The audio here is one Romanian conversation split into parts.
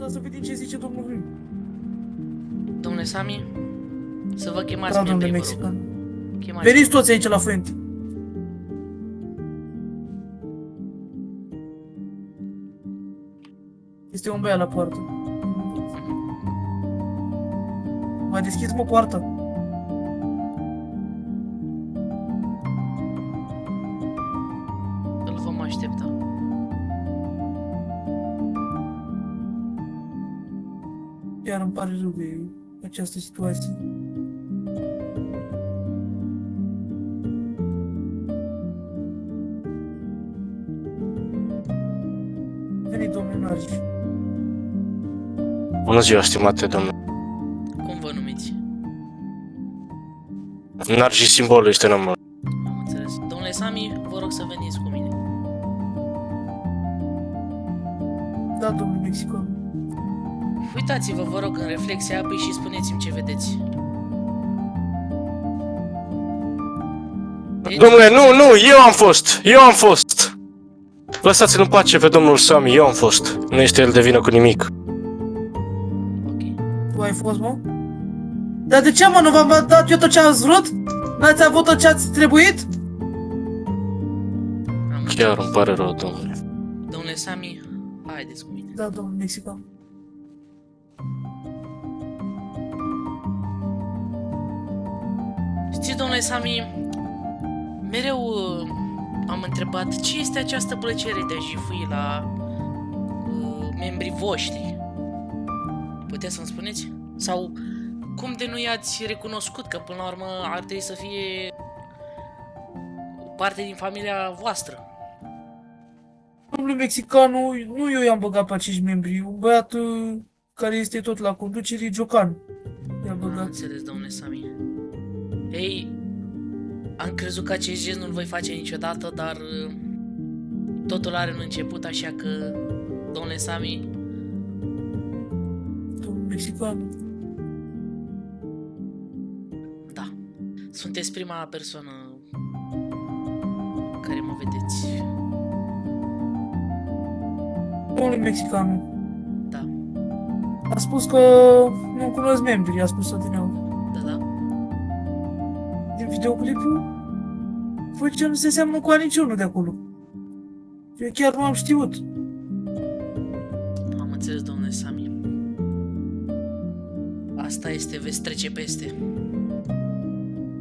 dar să vedem ce zice domnul Rui. Domnule Sami, să vă chemați Da, domnule membrii, vă rog. mexican. Chemați. Veniți toți aici la frente. Este un băiat la poartă. Mai deschis, mă, poarta. Îl vom aștepta. Iar îmi pare rău de această situație. Veni domnul Nargi. Bună ziua, stimate domnule. Cum vă numiți? Nargi simbolul este numărul. Am înțeles. Domnule Sami, vă rog să veniți cu mine. Da, domnul mexican. Uitați-vă, vă rog, în reflexia apei și spuneți-mi ce vedeți. Deci, Domnule, nu, eu am fost. Lăsați-l în pace pe domnul Sami, eu am fost. Nu este el de vină cu nimic. ok. Tu ai fost, mă? Dar de ce, mă, nu v-am dat eu tot ce ați vrut? N-ați avut tot ce ați trebuit? Am Chiar îmi pare rău, domnule. Domnule Sami, haideți cu mine. Da, domnul mexican. Știți, domnule Sami, mereu am întrebat ce este această plăcere de a jifui la membrii voștri. Puteți să-mi spuneți? Sau cum de nu i-ați recunoscut că până la urmă ar trebui să fie parte din familia voastră? Domnul mexican, nu eu i-am băgat pe acești membri. Un băiat care este tot la conducere, Giocan. I-a Am băgat. înțeles, domnule Sami. Ei, am crezut că acest gest nu-l voi face niciodată, dar totul are un început, așa că, domnule Sami, Domnul mexican. da, sunteți prima persoană care mă vedeți. Domnul mexican. Da, A spus că nu cunosc membrii, a spus adineauri. da, da. Din videoclipul, voi ce nu se seamănă cu a niciunul de acolo. Eu chiar nu am știut. Am înțeles, domnule Sami. Asta este, veți trece peste.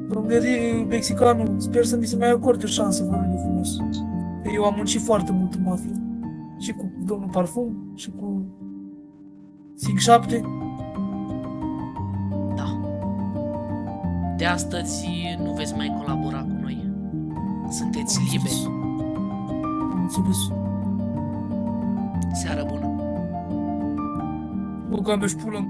Domnule mexicanul, sper să mi se mai acorde o șansă, vă rog de frumos. Eu am muncit foarte mult în mafie. Și cu domnul Parfum, și cu Sing 7. Da. De astăzi nu veți mai colabora cu noi. Sunteți liberi. Am înțeles. Seară bună. Băgam-și pulă.